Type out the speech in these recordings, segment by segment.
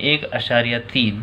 1.3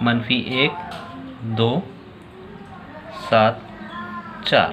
-1 2 7 4۔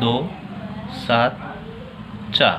2 7 4۔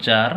4،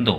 2،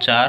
4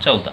14،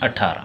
18۔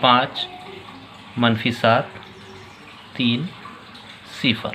5 -7 3 0۔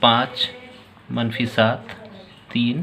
5 -7 3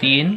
3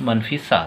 -7۔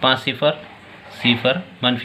5 0 0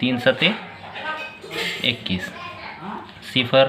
3 7 21، 0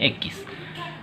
21۔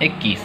21،